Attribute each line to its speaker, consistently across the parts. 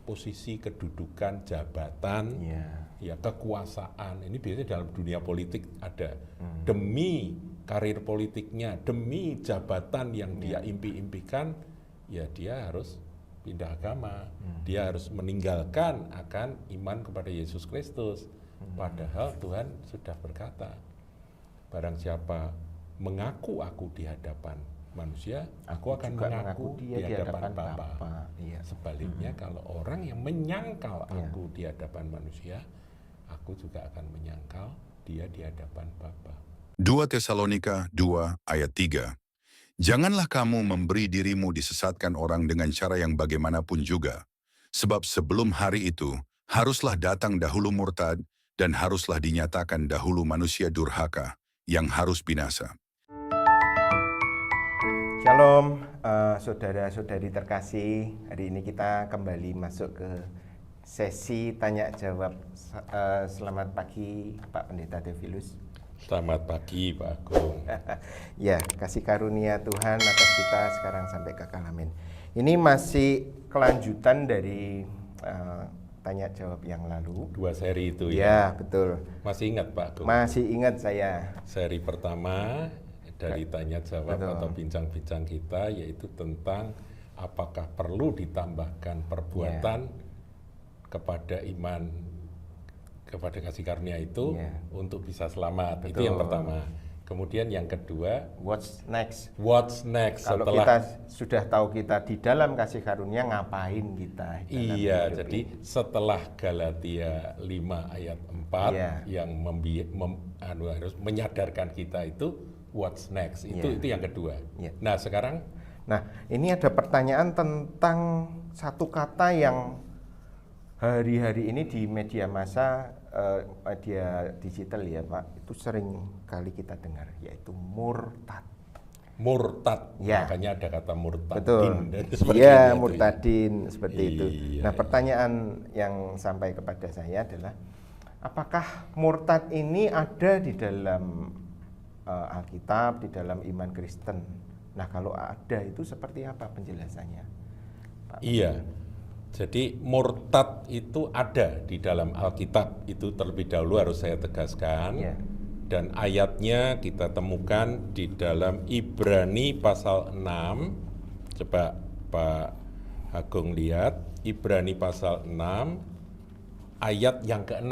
Speaker 1: posisi, kedudukan, jabatan, ya kekuasaan. Ini biasanya dalam dunia politik ada. Demi karir politiknya, demi jabatan yang dia impi-impikan, ya dia harus pindah agama. Dia harus meninggalkan akan iman kepada Yesus Kristus. Padahal Tuhan sudah berkata, barang siapa mengaku aku di hadapan manusia, aku akan mengaku di hadapan Bapa. Sebaliknya kalau orang yang menyangkal aku di hadapan manusia, aku juga akan menyangkal dia di hadapan Bapa.
Speaker 2: 2 Tesalonika 2 ayat 3. Janganlah kamu memberi dirimu disesatkan orang dengan cara yang bagaimanapun juga. Sebab sebelum hari itu, haruslah datang dahulu murtad dan haruslah dinyatakan dahulu manusia durhaka yang harus binasa.
Speaker 3: Shalom, saudara-saudari terkasih. Hari ini kita kembali masuk ke sesi tanya jawab. Selamat pagi Pak Pendeta Theophilus.
Speaker 1: Selamat pagi Pak Agung.
Speaker 3: Ya, kasih karunia Tuhan atas kita sekarang sampai kekal, amin. Ini masih kelanjutan dari tanya jawab yang lalu.
Speaker 1: 2 seri itu ya?
Speaker 3: Ya, betul.
Speaker 1: Masih ingat Pak Agung?
Speaker 3: Masih ingat saya.
Speaker 1: Seri pertama dari tanya jawab atau bincang-bincang kita yaitu tentang apakah perlu ditambahkan perbuatan kepada iman, kepada kasih karunia itu untuk bisa selamat. Betul. Itu yang pertama. Kemudian yang kedua,
Speaker 3: what's next?
Speaker 1: What's next?
Speaker 3: Kalau kita sudah tahu kita di dalam kasih karunia, ngapain kita?
Speaker 1: Iya, jadi setelah Galatia 5 ayat 4 yang harus menyadarkan kita itu what's next? Itu yang kedua. Nah, sekarang
Speaker 3: ini ada pertanyaan tentang satu kata yang hari-hari ini di media massa, media digital ya Pak, itu sering kali kita dengar, yaitu murtad.
Speaker 1: Murtad, makanya ada kata murtadin.
Speaker 3: Betul, iya murtadin, seperti itu. Nah pertanyaan yang sampai kepada saya adalah, apakah murtad ini ada di dalam Alkitab, di dalam iman Kristen? Nah kalau ada itu seperti apa penjelasannya Pak?
Speaker 1: Iya. Jadi murtad itu ada di dalam Alkitab, itu terlebih dahulu harus saya tegaskan. Dan ayatnya kita temukan di dalam Ibrani pasal 6. Coba Pak Agung lihat, Ibrani pasal 6 ayat yang ke-6.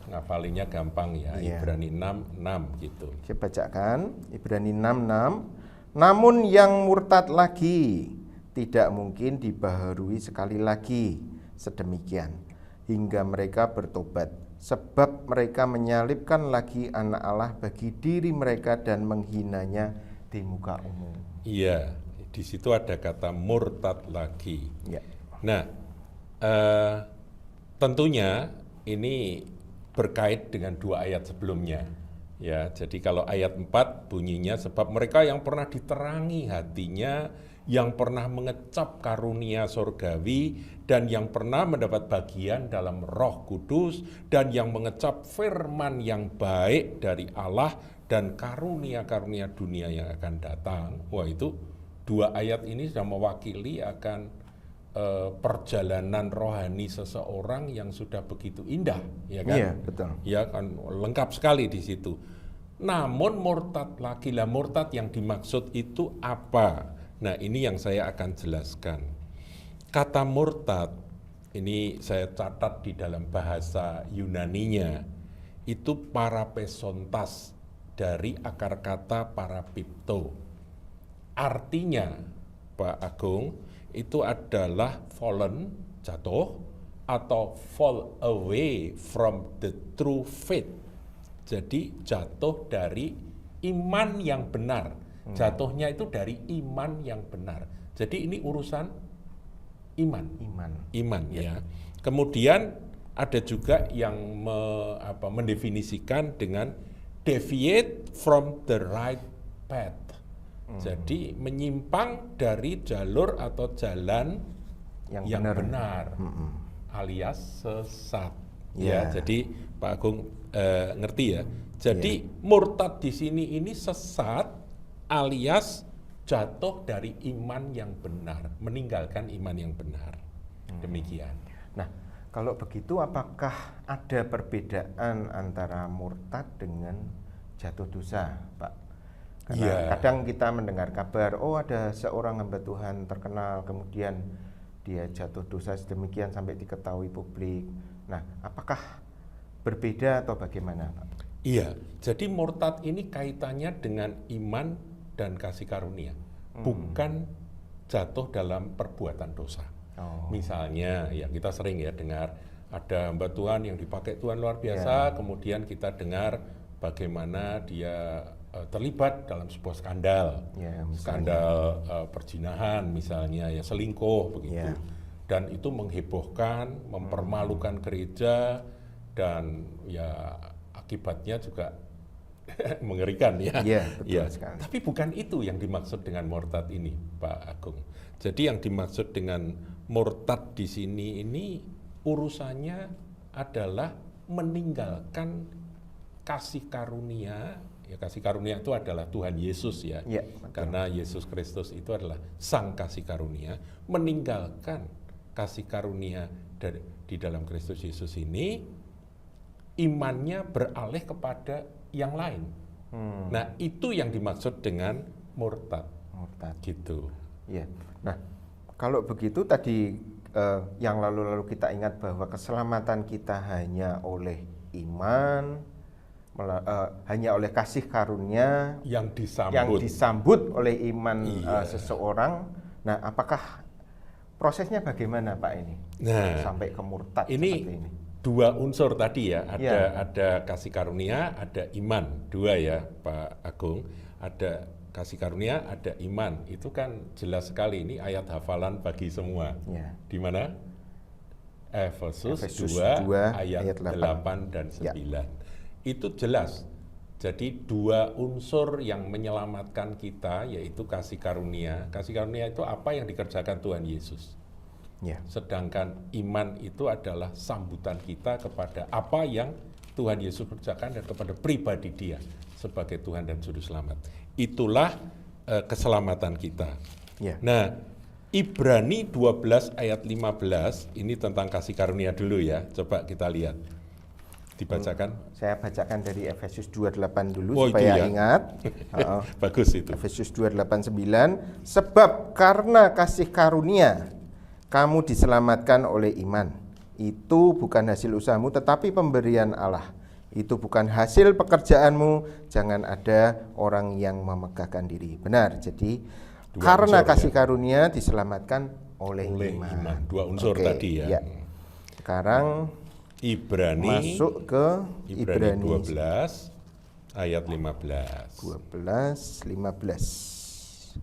Speaker 1: Ngafalinya gampang ya, Ibrani 6:6 gitu.
Speaker 3: Saya bacakan, Ibrani 6:6. Namun yang murtad lagi tidak mungkin dibaharui sekali lagi sedemikian hingga mereka bertobat, sebab mereka menyalibkan lagi anak Allah bagi diri mereka dan menghinanya di muka umum.
Speaker 1: Iya, di situ ada kata murtad lagi. Nah, tentunya ini berkait dengan 2 ayat sebelumnya. Ya, jadi kalau ayat 4 bunyinya, sebab mereka yang pernah diterangi hatinya, yang pernah mengecap karunia sorgawi, dan yang pernah mendapat bagian dalam Roh Kudus, dan yang mengecap firman yang baik dari Allah, dan karunia-karunia dunia yang akan datang. Wah, itu 2 ayat ini sudah mewakili akan perjalanan rohani seseorang yang sudah begitu indah, ya kan?
Speaker 3: Iya, betul.
Speaker 1: Ya kan, lengkap sekali di situ. Namun murtad lagi lah, murtad yang dimaksud itu apa? Nah, ini yang saya akan jelaskan. Kata murtad, ini saya catat di dalam bahasa Yunaninya, itu parapesontas dari akar kata parapipto. Artinya, Pak Agung, itu adalah fallen, jatuh, atau fall away from the true faith. Jadi jatuh dari iman yang benar. Jatuhnya itu dari iman yang benar. Jadi ini urusan iman ya. Kemudian ada juga yang mendefinisikan dengan deviate from the right path. Jadi menyimpang dari jalur atau jalan yang benar. Alias sesat. Ya, jadi Pak Agung ngerti ya. Jadi murtad di sini ini sesat alias jatuh dari iman yang benar, meninggalkan iman yang benar. Demikian.
Speaker 3: Nah, kalau begitu apakah ada perbedaan antara murtad dengan jatuh dosa, Pak? Karena
Speaker 1: Iya.
Speaker 3: kadang kita mendengar kabar, oh ada seorang hamba Tuhan terkenal, kemudian dia jatuh dosa sedemikian sampai diketahui publik. Nah, apakah berbeda atau bagaimana, Pak?
Speaker 1: Iya, jadi murtad ini kaitannya dengan iman dan kasih karunia, bukan jatuh dalam perbuatan dosa.
Speaker 3: Oh.
Speaker 1: Misalnya, ya kita sering ya dengar ada hamba Tuhan yang dipakai Tuhan luar biasa, kemudian kita dengar bagaimana dia terlibat dalam sebuah skandal,
Speaker 3: Ya, misalnya.
Speaker 1: skandal perzinahan misalnya, ya selingkuh begitu,
Speaker 3: Ya.
Speaker 1: dan itu menghebohkan, mempermalukan gereja, dan ya akibatnya juga mengerikan ya.
Speaker 3: Iya, betul
Speaker 1: Ya.
Speaker 3: sekali.
Speaker 1: Tapi bukan itu yang dimaksud dengan murtad ini, Pak Agung. Jadi yang dimaksud dengan murtad di sini ini urusannya adalah meninggalkan kasih karunia. Ya, kasih karunia itu adalah Tuhan Yesus ya.
Speaker 3: Ya, betul.
Speaker 1: Karena Yesus Kristus itu adalah sang kasih karunia, meninggalkan kasih karunia di dalam Kristus Yesus ini, imannya beralih kepada yang lain. Nah, itu yang dimaksud dengan murtad.
Speaker 3: Murtad.
Speaker 1: Gitu.
Speaker 3: Iya. Nah, kalau begitu tadi yang lalu-lalu kita ingat bahwa keselamatan kita hanya oleh iman, hanya oleh kasih karunia
Speaker 1: Yang disambut.
Speaker 3: yang disambut oleh iman
Speaker 1: Iya.
Speaker 3: seseorang. Nah, apakah prosesnya bagaimana, Pak, ini?
Speaker 1: Nah,
Speaker 3: Sampai ke murtad
Speaker 1: ini
Speaker 3: seperti ini.
Speaker 1: dua unsur tadi ya,
Speaker 3: Ya.
Speaker 1: ada kasih karunia, ada iman, dua ya Pak Agung, ada kasih karunia, ada iman, itu kan jelas sekali, ini ayat hafalan bagi semua.
Speaker 3: Ya.
Speaker 1: Di mana? Efesus
Speaker 3: 2
Speaker 1: 2 ayat
Speaker 3: ayat
Speaker 1: 8 dan 9. Itu jelas. Jadi dua unsur yang menyelamatkan kita, yaitu kasih karunia. Kasih karunia itu apa yang dikerjakan Tuhan Yesus.
Speaker 3: Ya.
Speaker 1: Sedangkan iman itu adalah sambutan kita kepada apa yang Tuhan Yesus kerjakan dan kepada pribadi Dia sebagai Tuhan dan Juru Selamat. Itulah keselamatan kita.
Speaker 3: Ya.
Speaker 1: Nah, Ibrani 12 ayat 15, ini tentang kasih karunia dulu ya. Coba kita lihat. Dibacakan.
Speaker 3: Saya bacakan dari Efesus 2:8 dulu
Speaker 1: Oh, itu
Speaker 3: supaya
Speaker 1: ya.
Speaker 3: ingat.
Speaker 1: Bagus itu.
Speaker 3: Efesus 2:8-9, sebab karena kasih karunia kamu diselamatkan oleh iman. Itu bukan hasil usahamu tetapi pemberian Allah. Itu bukan hasil pekerjaanmu, jangan ada orang yang memegahkan diri. Benar, jadi
Speaker 1: Dua
Speaker 3: karena
Speaker 1: unsur,
Speaker 3: kasih
Speaker 1: ya.
Speaker 3: karunia diselamatkan oleh iman.
Speaker 1: Dua unsur
Speaker 3: Oke,
Speaker 1: tadi ya.
Speaker 3: Sekarang
Speaker 1: Ibrani
Speaker 3: masuk ke
Speaker 1: Ibrani
Speaker 3: Ibrani
Speaker 1: 12 ayat 15.
Speaker 3: 12:15.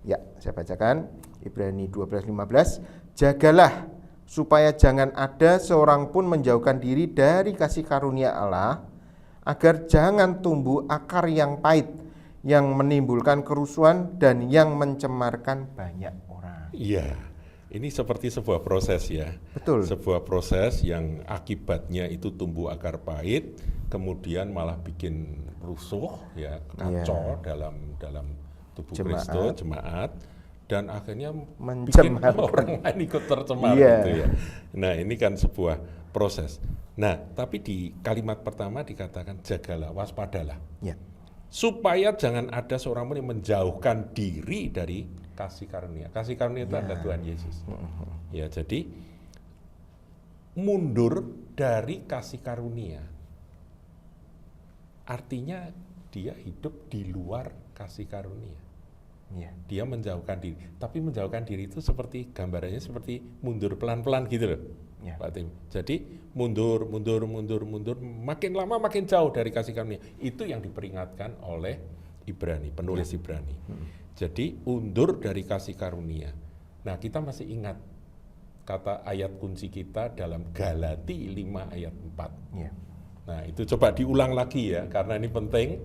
Speaker 3: Ya, saya bacakan Ibrani 12:15. Jagalah supaya jangan ada seorang pun menjauhkan diri dari kasih karunia Allah, agar jangan tumbuh akar yang pahit yang menimbulkan kerusuhan dan yang mencemarkan banyak orang.
Speaker 1: Iya. Ini seperti sebuah proses ya.
Speaker 3: Betul.
Speaker 1: Sebuah proses yang akibatnya itu tumbuh akar pahit, kemudian malah bikin rusuh ya, kacau dalam tubuh
Speaker 3: Jemaat.
Speaker 1: Kristus, jemaat, dan akhirnya bikin
Speaker 3: Mencemarkan.
Speaker 1: orang lain ikut tercemar
Speaker 3: Iya.
Speaker 1: gitu ya. Nah, ini kan sebuah proses. Nah, tapi di kalimat pertama dikatakan jagalah, waspadalah.
Speaker 3: Ya.
Speaker 1: Supaya jangan ada seorang pun yang menjauhkan diri dari kasih karunia. Kasih karunia itu adalah Tuhan Yesus. Ya, jadi mundur dari kasih karunia. Artinya dia hidup di luar kasih karunia.
Speaker 3: Ya.
Speaker 1: Dia menjauhkan diri. Tapi menjauhkan diri itu seperti gambarannya seperti mundur pelan-pelan gitu loh.
Speaker 3: Ya.
Speaker 1: Pak Tim. Jadi mundur, makin lama makin jauh dari kasih karunia. Itu yang diperingatkan oleh Ibrani, penulis Ibrani. Jadi undur dari kasih karunia. Nah, kita masih ingat kata ayat kunci kita dalam Galati 5 ayat 4.
Speaker 3: Ya.
Speaker 1: Nah, itu coba diulang lagi ya, karena ini penting.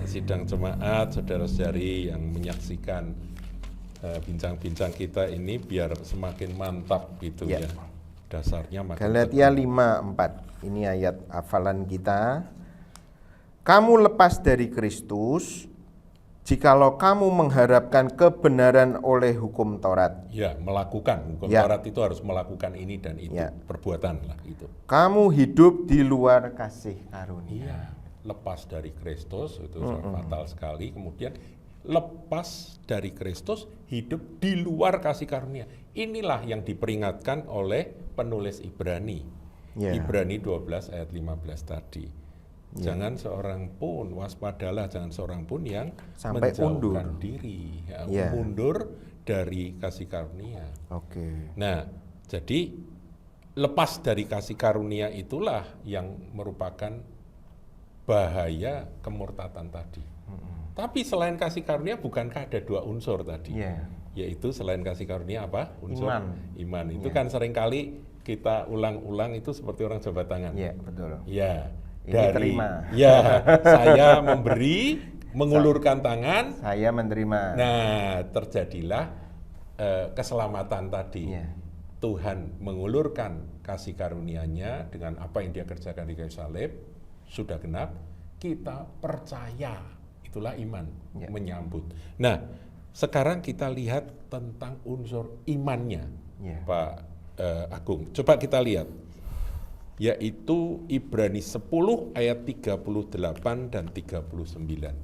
Speaker 1: Sidang jemaat, saudara-saudari yang menyaksikan bincang-bincang kita ini biar semakin mantap gitu
Speaker 3: Ya.
Speaker 1: ya. Dasarnya makin
Speaker 3: Galatia 5:4. Ini ayat hafalan kita. Kamu lepas dari Kristus, jikalau kamu mengharapkan kebenaran oleh hukum Taurat,
Speaker 1: Ya, melakukan hukum
Speaker 3: Ya.
Speaker 1: Taurat itu harus melakukan ini dan itu,
Speaker 3: Ya.
Speaker 1: perbuatan lah itu.
Speaker 3: kamu hidup di luar kasih karunia.
Speaker 1: Iya, lepas dari Kristus itu fatal sekali. Kemudian lepas dari Kristus, hidup di luar kasih karunia. Inilah yang diperingatkan oleh penulis Ibrani.
Speaker 3: Ya.
Speaker 1: Ibrani 12 ayat 15 tadi. Jangan seorang pun, waspadalah jangan seorang pun yang
Speaker 3: Sampai
Speaker 1: menjauhkan diri, ya,
Speaker 3: Ya.
Speaker 1: mundur dari kasih karunia.
Speaker 3: Oke.
Speaker 1: Nah, jadi lepas dari kasih karunia itulah yang merupakan bahaya kemurtatan tadi. Tapi selain kasih karunia, bukankah ada dua unsur tadi?
Speaker 3: Iya.
Speaker 1: Yaitu selain kasih karunia apa? Unsur iman. Itu
Speaker 3: Iya.
Speaker 1: kan seringkali kita ulang-ulang itu seperti orang jabat tangan.
Speaker 3: Iya, betul.
Speaker 1: Ya,
Speaker 3: Ini terima.
Speaker 1: Ya, saya memberi, mengulurkan tangan.
Speaker 3: Saya menerima.
Speaker 1: Nah, terjadilah keselamatan tadi.
Speaker 3: Iya.
Speaker 1: Tuhan mengulurkan kasih karunia-Nya dengan apa yang Dia kerjakan di kayu salib, sudah genap, kita percaya. Itulah iman,
Speaker 3: Ya.
Speaker 1: menyambut. Nah, sekarang kita lihat tentang unsur imannya,
Speaker 3: Ya.
Speaker 1: Pak Agung. Coba kita lihat, yaitu Ibrani 10 ayat 38 dan 39.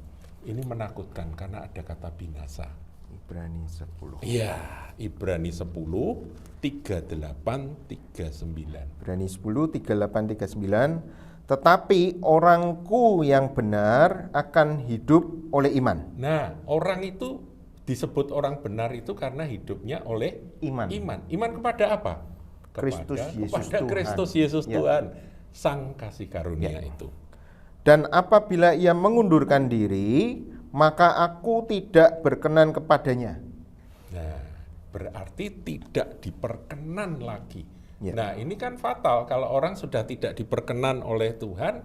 Speaker 1: Ini menakutkan karena ada kata binasa.
Speaker 3: Ibrani 10.
Speaker 1: Iya, Ibrani 10, 38, 39.
Speaker 3: Ibrani 10, 38, 39. Tetapi orangku yang benar akan hidup oleh iman.
Speaker 1: Nah, orang itu disebut orang benar itu karena hidupnya oleh
Speaker 3: Iman.
Speaker 1: Iman kepada apa?
Speaker 3: Kristus Yesus
Speaker 1: kepada
Speaker 3: Tuhan.
Speaker 1: Kristus Yesus
Speaker 3: Ya.
Speaker 1: Tuhan, Sang kasih karunia itu.
Speaker 3: Dan apabila ia mengundurkan diri, maka aku tidak berkenan kepadanya.
Speaker 1: Nah, berarti tidak diperkenan lagi.
Speaker 3: Ya.
Speaker 1: Nah, ini kan fatal kalau orang sudah tidak diperkenan oleh Tuhan,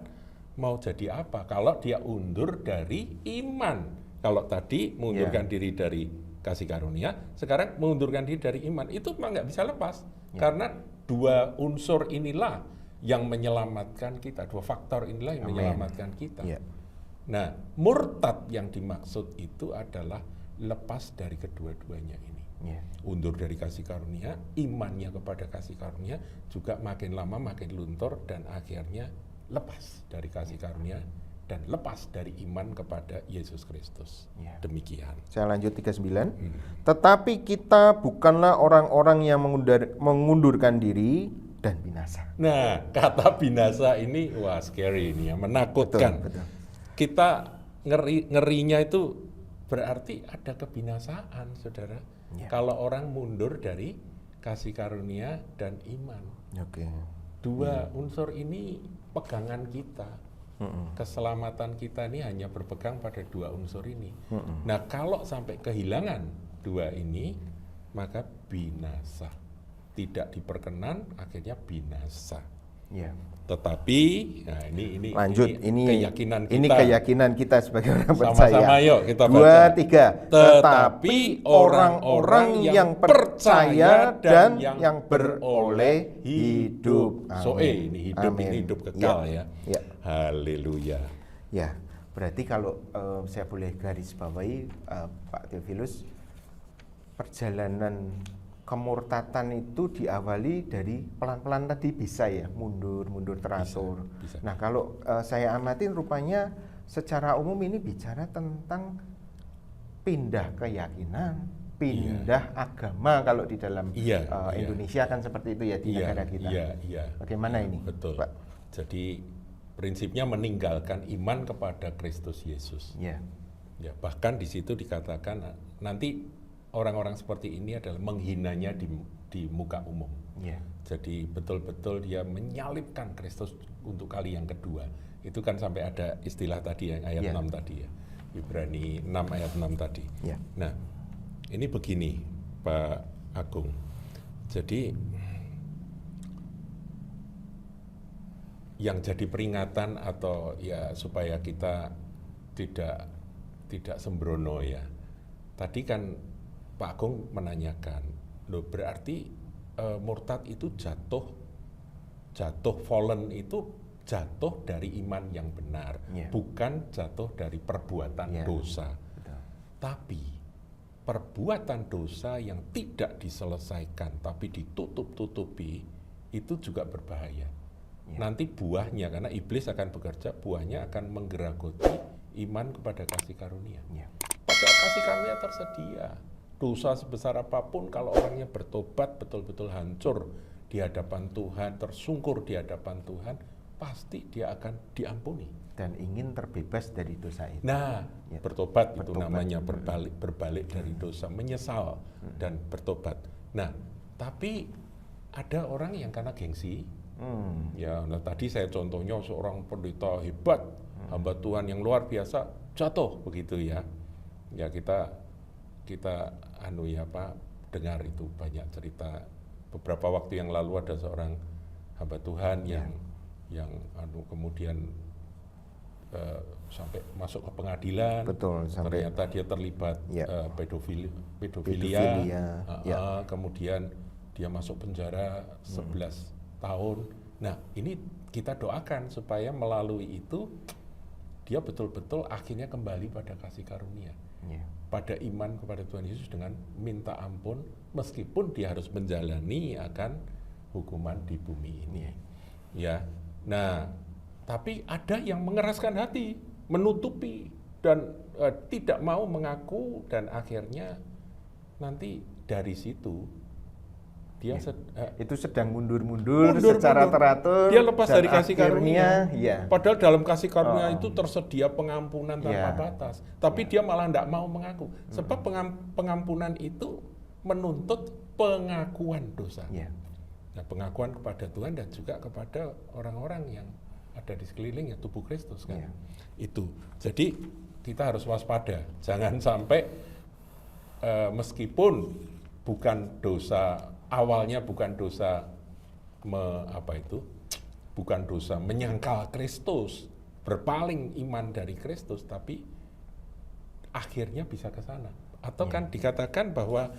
Speaker 1: mau jadi apa? Kalau dia undur dari iman. Kalau tadi mengundurkan diri dari kasih karunia, sekarang mengundurkan diri dari iman, itu memang nggak bisa lepas. Karena dua unsur inilah yang menyelamatkan kita, dua faktor inilah yang
Speaker 3: Amen.
Speaker 1: menyelamatkan kita.
Speaker 3: Ya.
Speaker 1: Nah, murtad yang dimaksud itu adalah lepas dari kedua-duanya ini.
Speaker 3: Ya.
Speaker 1: Undur dari kasih karunia, imannya kepada kasih karunia juga makin lama makin luntur dan akhirnya lepas dari kasih karunia dan lepas dari iman kepada Yesus Kristus.
Speaker 3: Ya.
Speaker 1: Demikian.
Speaker 3: Saya lanjut 39. Tetapi kita bukanlah orang-orang yang mengundurkan diri dan binasa.
Speaker 1: Nah, kata binasa ini wah scary ini ya, menakutkan.
Speaker 3: Betul, betul.
Speaker 1: Kita ngerinya itu berarti ada kebinasaan, Saudara.
Speaker 3: Ya.
Speaker 1: Kalau orang mundur dari kasih karunia dan iman.
Speaker 3: Oke.
Speaker 1: Dua unsur ini pegangan kita. Keselamatan kita ini hanya berpegang pada dua unsur ini. Nah, kalau sampai kehilangan dua ini, maka binasa. Tidak diperkenan, akhirnya binasa.
Speaker 3: Ya.
Speaker 1: Tetapi, nah ini
Speaker 3: Lanjut, ini
Speaker 1: keyakinan kita.
Speaker 3: Ini keyakinan kita sebagai orang percaya.
Speaker 1: Sama-sama yuk kita baca.
Speaker 3: 2, 3.
Speaker 1: Tetapi orang-orang yang percaya dan yang beroleh hidup.
Speaker 3: Amin.
Speaker 1: Ini hidup,
Speaker 3: Amin.
Speaker 1: ini hidup kekal
Speaker 3: Ya.
Speaker 1: ya. Haleluya.
Speaker 3: Ya, berarti kalau saya boleh garis bawahi, Pak Theophilus, perjalanan kemurtatan itu diawali dari pelan-pelan tadi bisa ya, mundur teratur.
Speaker 1: Bisa.
Speaker 3: Nah, kalau saya amatin rupanya secara umum ini bicara tentang pindah keyakinan, pindah agama kalau di dalam
Speaker 1: Iya.
Speaker 3: Indonesia kan seperti itu ya di negara kita.
Speaker 1: Iya.
Speaker 3: Bagaimana ini,
Speaker 1: Betul.
Speaker 3: Pak?
Speaker 1: Jadi prinsipnya meninggalkan iman kepada Kristus Yesus.
Speaker 3: Ya.
Speaker 1: Ya, bahkan di situ dikatakan nanti orang-orang seperti ini adalah menghinanya di muka umum.
Speaker 3: Ya.
Speaker 1: Jadi betul-betul dia menyalibkan Kristus untuk kali yang kedua. Itu kan sampai ada istilah tadi yang ayat 6 tadi ya. Ibrani 6 ayat 6 tadi.
Speaker 3: Ya.
Speaker 1: Nah, ini begini Pak Agung. Jadi yang jadi peringatan atau ya supaya kita tidak sembrono ya. Tadi kan Pak Agung menanyakan, loh berarti murtad itu jatuh fallen itu jatuh dari iman yang benar,
Speaker 3: Yeah.
Speaker 1: bukan jatuh dari perbuatan
Speaker 3: Yeah.
Speaker 1: dosa.
Speaker 3: Betul.
Speaker 1: Tapi perbuatan dosa yang tidak diselesaikan tapi ditutup-tutupi itu juga berbahaya. Nanti buahnya, karena iblis akan bekerja, buahnya akan menggeragoti iman kepada kasih karunia. Padahal kasih karunia tersedia. Dosa sebesar apapun kalau orangnya bertobat, betul-betul hancur di hadapan Tuhan, tersungkur di hadapan Tuhan, pasti dia akan diampuni.
Speaker 3: Dan ingin terbebas dari dosa itu.
Speaker 1: Nah, bertobat itu namanya berbalik dari dosa, menyesal dan bertobat. Nah, tapi ada orang yang karena gengsi, ya, nah tadi saya contohnya seorang pendeta hebat, hamba Tuhan yang luar biasa jatuh begitu ya. Ya kita dengar itu banyak cerita. Beberapa waktu yang lalu ada seorang hamba Tuhan yang kemudian sampai masuk ke pengadilan.
Speaker 3: Betul,
Speaker 1: ternyata dia terlibat pedofilia. Kemudian dia masuk penjara 11 tahun. Nah, ini kita doakan supaya melalui itu dia betul-betul akhirnya kembali pada kasih karunia, pada iman kepada Tuhan Yesus dengan minta ampun, meskipun dia harus menjalani akan hukuman di bumi ini. Ya, nah, tapi ada yang mengeraskan hati, menutupi dan tidak mau mengaku, dan akhirnya nanti dari situ dia
Speaker 3: itu sedang mundur secara teratur.
Speaker 1: Dia lepas dari kasih karunia.
Speaker 3: Padahal
Speaker 1: dalam kasih karunia itu tersedia pengampunan tanpa batas. Tapi dia malah tidak mau mengaku. Sebab pengampunan itu menuntut pengakuan dosa. Nah, pengakuan kepada Tuhan dan juga kepada orang-orang yang ada di sekelilingnya, tubuh Kristus kan. Itu. Jadi kita harus waspada. Jangan sampai meskipun bukan dosa, awalnya bukan dosa bukan dosa menyangkal Kristus, berpaling iman dari Kristus, tapi akhirnya bisa ke sana. Atau kan dikatakan bahwa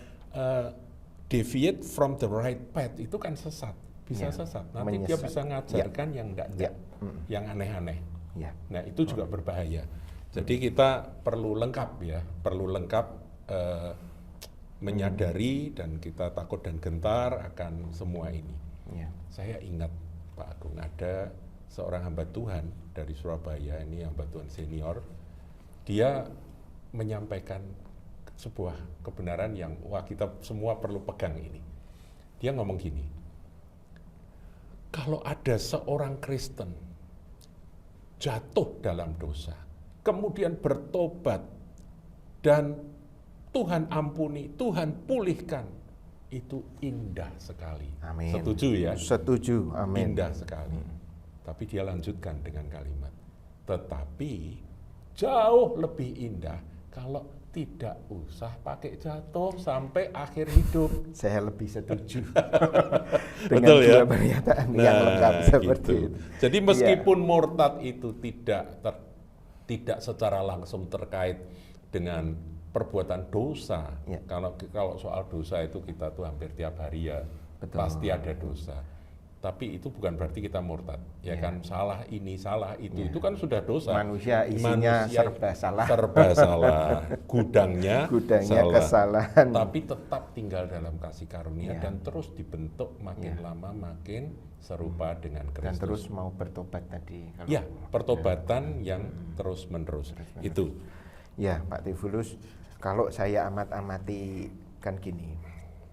Speaker 1: deviate from the right path itu kan sesat, bisa sesat. Nanti dia bisa ngajarkan yang enggak, yang aneh-aneh. Nah, itu juga berbahaya. Jadi kita perlu lengkap menyadari, dan kita takut dan gentar akan semua ini. Saya ingat Pak Agung, ada seorang hamba Tuhan dari Surabaya, ini hamba Tuhan senior, dia menyampaikan sebuah kebenaran yang kita semua perlu pegang ini. Dia ngomong gini, kalau ada seorang Kristen jatuh dalam dosa, kemudian bertobat dan Tuhan ampuni, Tuhan pulihkan, itu indah sekali.
Speaker 3: Amin.
Speaker 1: Setuju ya?
Speaker 3: Setuju, amin.
Speaker 1: Indah sekali. Tapi dia lanjutkan dengan kalimat, tetapi jauh lebih indah kalau tidak usah pakai jatuh sampai akhir hidup.
Speaker 3: Saya lebih setuju. Dengan
Speaker 1: Betul ya?
Speaker 3: pernyataan yang lengkap seperti itu.
Speaker 1: Jadi meskipun murtad itu tidak secara langsung terkait dengan perbuatan dosa. Kalau soal dosa itu kita tuh hampir tiap hari ya. Betul. Pasti ada dosa. Tapi itu bukan berarti kita murtad. Kan salah ini, salah itu kan sudah dosa.
Speaker 3: Manusia isinya serba salah.
Speaker 1: Serba salah. Gudangnya salah.
Speaker 3: Kesalahan.
Speaker 1: Tapi tetap tinggal dalam kasih karunia dan terus dibentuk makin lama makin serupa dengan Kristus.
Speaker 3: Dan terus mau bertobat tadi.
Speaker 1: Pertobatan yang terus menerus. Itu.
Speaker 3: Ya, Pak Tifulus, kalau saya amati kan gini.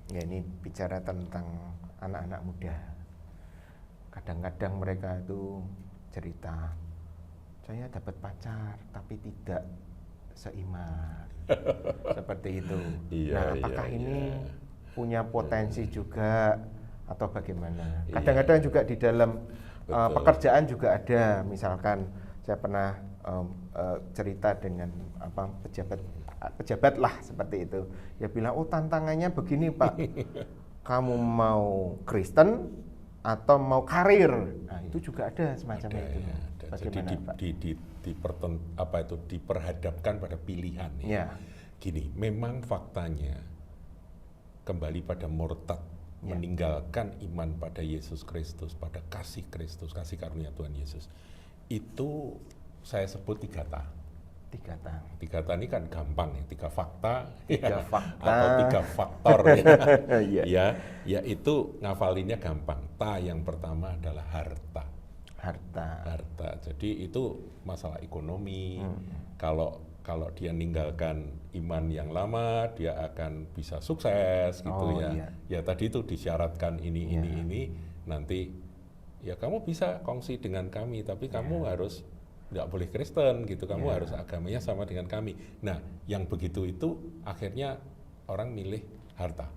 Speaker 3: Ya, ini bicara tentang anak-anak muda. Kadang-kadang mereka itu cerita, saya dapat pacar tapi tidak seiman. Seperti itu. Nah, apakah ini punya potensi juga atau bagaimana? Kadang-kadang juga di dalam pekerjaan juga ada. Misalkan saya pernah cerita dengan pejabat lah seperti itu. Dia bilang, oh tantangannya begini Pak, kamu mau Kristen atau mau karir? Nah, itu juga ada semacam itu. Bagaimana,
Speaker 1: jadi diperhadapkan pada pilihan. Gini, memang faktanya kembali pada murtad, meninggalkan iman pada Yesus Kristus, pada kasih Kristus, kasih karunia Tuhan Yesus. Itu saya sebut 3 tahap.
Speaker 3: Tiga ta.
Speaker 1: Tiga ta ini kan gampang ya, tiga fakta,
Speaker 3: Tiga
Speaker 1: ya,
Speaker 3: fakta.
Speaker 1: atau tiga faktor ya.
Speaker 3: Iya.
Speaker 1: Ya itu ngafalinnya gampang. Ta yang pertama adalah harta.
Speaker 3: Harta.
Speaker 1: Jadi itu masalah ekonomi. Kalau dia ninggalkan iman yang lama, dia akan bisa sukses gitu
Speaker 3: Oh,
Speaker 1: ya.
Speaker 3: iya.
Speaker 1: Ya tadi itu disyaratkan ini nanti ya kamu bisa kongsi dengan kami, tapi kamu harus nggak boleh Kristen gitu, kamu harus agamanya sama dengan kami. Nah, yang begitu itu akhirnya orang milih harta.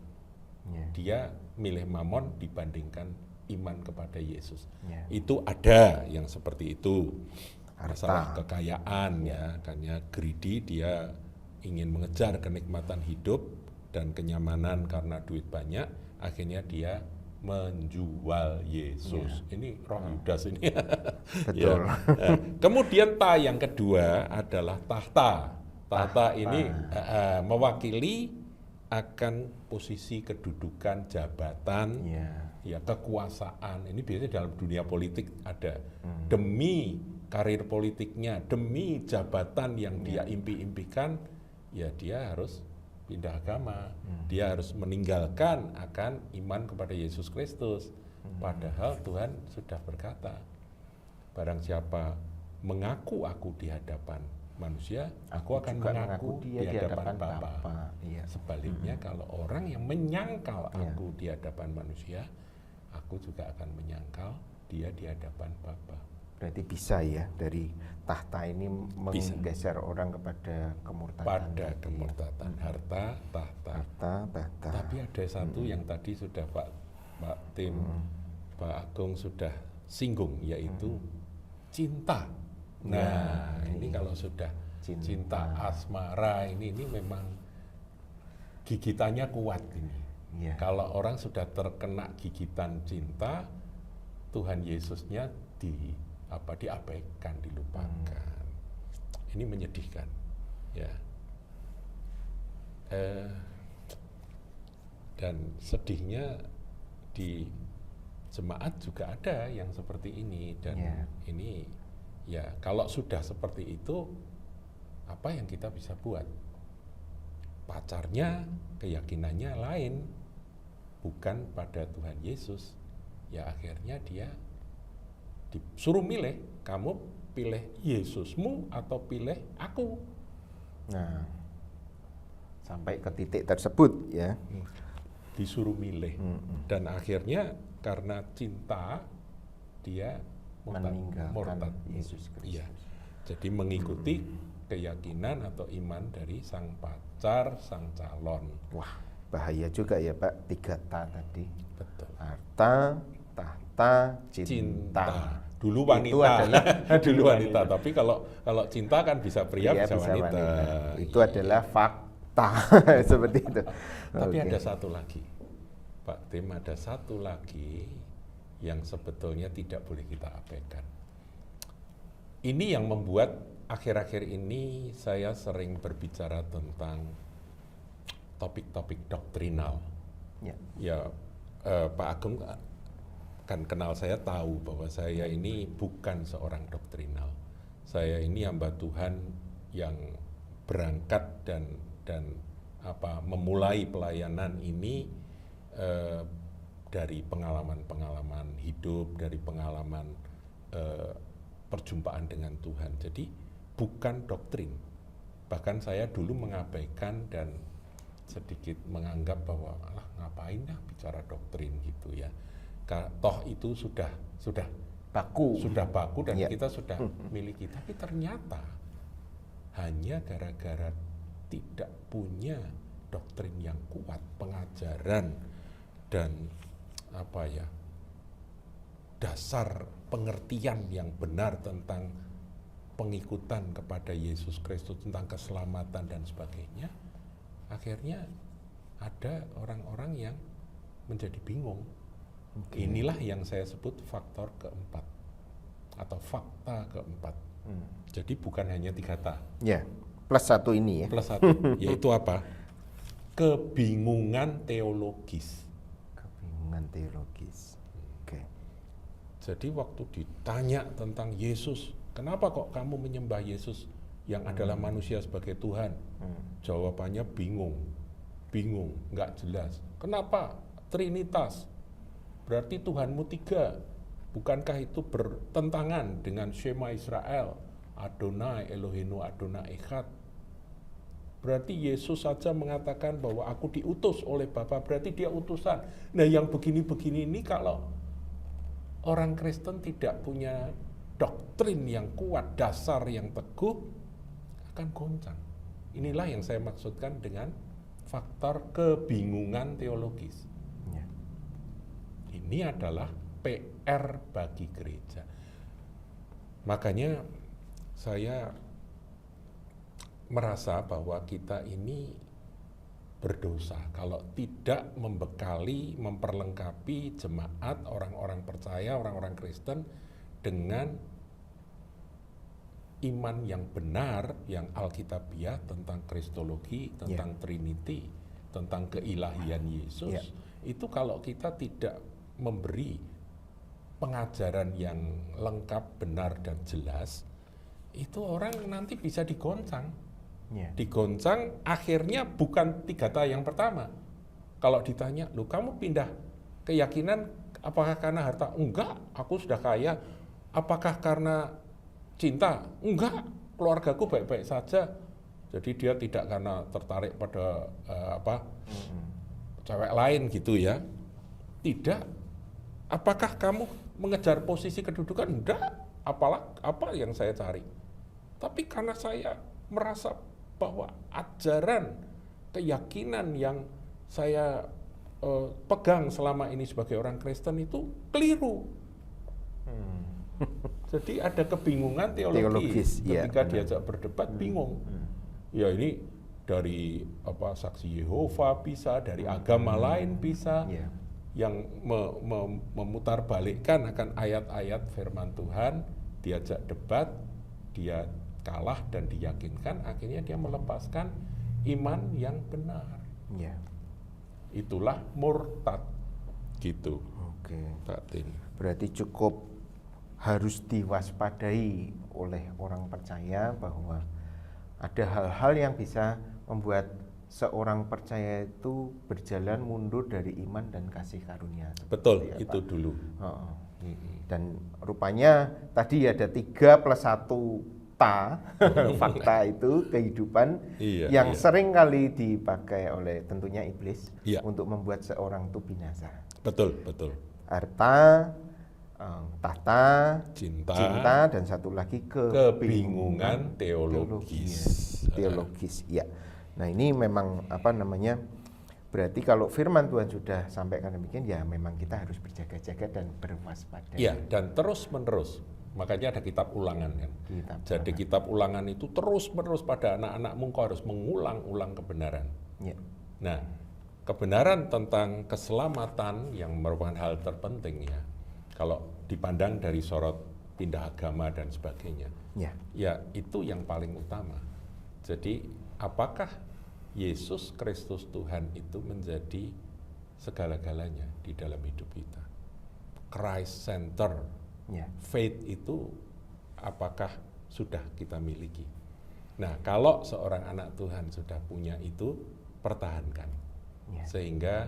Speaker 3: Ya.
Speaker 1: Dia milih mamon dibandingkan iman kepada Yesus.
Speaker 3: Ya.
Speaker 1: Itu ada yang seperti itu.
Speaker 3: Harta.
Speaker 1: Masalah kekayaan ya, karena greedy, dia ingin mengejar kenikmatan hidup dan kenyamanan karena duit banyak, akhirnya dia menjual Yesus. Ini roh Yudas ini.
Speaker 3: Betul.
Speaker 1: Kemudian ta yang kedua adalah tahta. Tahta ini mewakili akan posisi kedudukan, jabatan, ya kekuasaan. Ini biasanya dalam dunia politik ada. Demi karir politiknya, demi jabatan yang dia impi-impikan, ya dia harus pindah agama. Dia harus meninggalkan akan iman kepada Yesus Kristus. Padahal Tuhan sudah berkata, barang siapa mengaku aku di hadapan manusia, aku akan mengaku di hadapan Bapa.
Speaker 3: Iya.
Speaker 1: Sebaliknya kalau orang yang menyangkal aku di hadapan manusia, aku juga akan menyangkal dia di hadapan Bapa.
Speaker 3: Berarti bisa ya dari tahta ini menggeser orang kepada kemurtadan.
Speaker 1: Pada kemurtadan, harta, tahta.
Speaker 3: Tahta.
Speaker 1: Tapi ada satu yang tadi sudah Pak Tim, Pak Agung sudah singgung, yaitu cinta. Nah, ini kalau sudah cinta asmara ini memang gigitannya kuat ini.
Speaker 3: Iya.
Speaker 1: Kalau orang sudah terkena gigitan cinta, Tuhan Yesusnya diabaikan, dilupakan. Ini menyedihkan, ya. Dan sedihnya di jemaat juga ada yang seperti ini, dan ini ya kalau sudah seperti itu, apa yang kita bisa buat? Pacarnya keyakinannya lain, bukan pada Tuhan Yesus. Ya akhirnya dia disuruh milih, kamu pilih Yesusmu atau pilih aku.
Speaker 3: Nah, sampai ke titik tersebut ya.
Speaker 1: Disuruh milih. Dan akhirnya karena cinta dia
Speaker 3: meninggalkan Yesus Kristus.
Speaker 1: Iya. Jadi mengikuti keyakinan atau iman dari sang pacar, sang calon.
Speaker 3: Wah, bahaya juga ya Pak, 3 ta tadi.
Speaker 1: Betul.
Speaker 3: Harta, tahta, cinta.
Speaker 1: Dulu wanita.
Speaker 3: Itu adalah
Speaker 1: dulu wanita. Tapi kalau cinta kan bisa pria bisa wanita.
Speaker 3: Itu adalah fakta seperti itu.
Speaker 1: Tapi ada satu lagi, Pak Tim, ada satu lagi yang sebetulnya tidak boleh kita abaikan. Ini yang membuat akhir-akhir ini saya sering berbicara tentang topik-topik doktrinal. Ya, Pak Agung kan kenal saya, tahu bahwa saya ini bukan seorang doktrinal. Saya ini hamba Tuhan yang berangkat dan memulai pelayanan ini dari pengalaman-pengalaman hidup, dari pengalaman perjumpaan dengan Tuhan. Jadi bukan doktrin. Bahkan saya dulu mengabaikan dan sedikit menganggap bahwa ngapain dah bicara doktrin gitu ya. Toh itu sudah baku dan kita sudah miliki. Tapi ternyata hanya gara-gara tidak punya doktrin yang kuat, pengajaran dan dasar pengertian yang benar tentang pengikutan kepada Yesus Kristus, tentang keselamatan dan sebagainya, akhirnya ada orang-orang yang menjadi bingung. Inilah yang saya sebut faktor keempat atau fakta keempat. Jadi bukan hanya 3 ta.
Speaker 3: Ya, plus 1 ini ya.
Speaker 1: Plus 1, yaitu apa? Kebingungan teologis.
Speaker 3: Kebingungan teologis. Oke.
Speaker 1: Jadi waktu ditanya tentang Yesus, kenapa kok kamu menyembah Yesus? yang adalah manusia sebagai Tuhan? Jawabannya bingung, nggak jelas. Kenapa? Trinitas, berarti Tuhanmu 3. Bukankah itu bertentangan dengan Shema Israel, Adonai Eloheinu Adonai Echad? Berarti Yesus saja mengatakan bahwa aku diutus oleh Bapa, berarti dia utusan. Nah, yang begini-begini ini kalau orang Kristen tidak punya doktrin yang kuat, dasar yang teguh, akan goncang. Inilah yang saya maksudkan dengan faktor kebingungan teologis. Ini adalah PR bagi gereja. Makanya saya merasa bahwa kita ini berdosa kalau tidak membekali, memperlengkapi jemaat, orang-orang percaya, orang-orang Kristen dengan iman yang benar, yang alkitabiah tentang kristologi, tentang Trinity, tentang keilahian Yesus. Itu kalau kita tidak memberi pengajaran yang lengkap, benar, dan jelas, itu orang nanti bisa digoncang. Digoncang akhirnya bukan 3 ta yang pertama. Kalau ditanya, loh kamu pindah keyakinan apakah karena harta? Enggak, aku sudah kaya. Apakah karena cinta? Enggak, keluargaku baik-baik saja. Jadi dia tidak karena tertarik pada cewek lain gitu ya. Tidak. Apakah kamu mengejar posisi kedudukan? Enggak. Apa yang saya cari? Tapi karena saya merasa bahwa ajaran, keyakinan yang saya pegang selama ini sebagai orang Kristen itu keliru. Jadi ada kebingungan teologis ketika diajak berdebat, bingung. Ya ini dari saksi Yehova bisa, dari agama lain bisa, yang memutarbalikkan akan ayat-ayat firman Tuhan, diajak debat, dia kalah dan diyakinkan, akhirnya dia melepaskan iman yang benar. Itulah murtad, gitu. Pak Tin.
Speaker 3: Berarti cukup harus diwaspadai oleh orang percaya bahwa ada hal-hal yang bisa membuat seorang percaya itu berjalan mundur dari iman dan kasih karunia.
Speaker 1: Betul, ya, itu Pak. Dulu.
Speaker 3: Dan rupanya tadi ada 3 plus 1 ta, fakta itu kehidupan yang sering kali dipakai oleh tentunya iblis untuk membuat seorang itu binasa.
Speaker 1: Betul.
Speaker 3: Harta, tahta, cinta, dan satu lagi
Speaker 1: kebingungan teologis.
Speaker 3: Ya. Nah ini memang berarti kalau firman Tuhan sudah sampaikan demikian, ya memang kita harus berjaga-jaga dan berwaspada.
Speaker 1: Iya, dan terus-menerus. Makanya ada kitab ulangan kan. Jadi kitab ulangan itu terus-menerus pada anak-anakmu kau harus mengulang-ulang kebenaran. Nah, kebenaran tentang keselamatan yang merupakan hal terpenting ya. Kalau dipandang dari sorot pindah agama dan sebagainya. Ya itu yang paling utama. Jadi apakah Yesus Kristus Tuhan itu menjadi segala-galanya di dalam hidup kita? Christ center. Faith itu apakah sudah kita miliki? Nah, kalau seorang anak Tuhan sudah punya itu, pertahankan. Sehingga,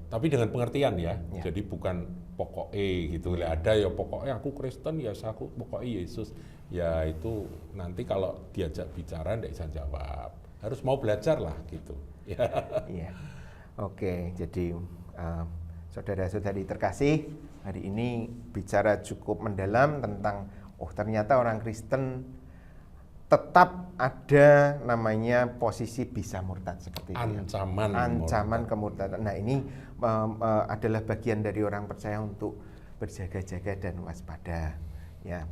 Speaker 1: tapi dengan pengertian ya. Jadi bukan pokoknya gitu. Ada ya pokoknya aku Kristen ya aku pokoknya Yesus. Ya itu nanti kalau diajak bicara tidak bisa jawab. Harus mau belajar lah gitu.
Speaker 3: Oke, jadi saudara-saudari terkasih, hari ini bicara cukup mendalam tentang ternyata orang Kristen tetap ada namanya posisi bisa murtad seperti itu. Ancaman kemurtadan. Nah, ini adalah bagian dari orang percaya untuk berjaga-jaga dan waspada. Ya.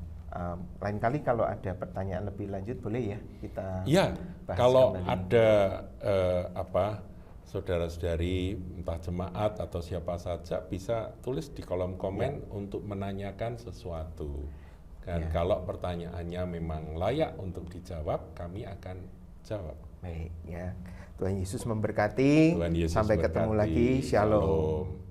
Speaker 3: Lain kali kalau ada pertanyaan lebih lanjut boleh ya kita bahas
Speaker 1: kalau
Speaker 3: kembali.
Speaker 1: Ada saudara-saudari entah jemaat atau siapa saja bisa tulis di kolom komen untuk menanyakan sesuatu. Dan kalau pertanyaannya memang layak untuk dijawab, kami akan jawab.
Speaker 3: Baik ya. Tuhan Yesus memberkati. Sampai ketemu lagi. Shalom.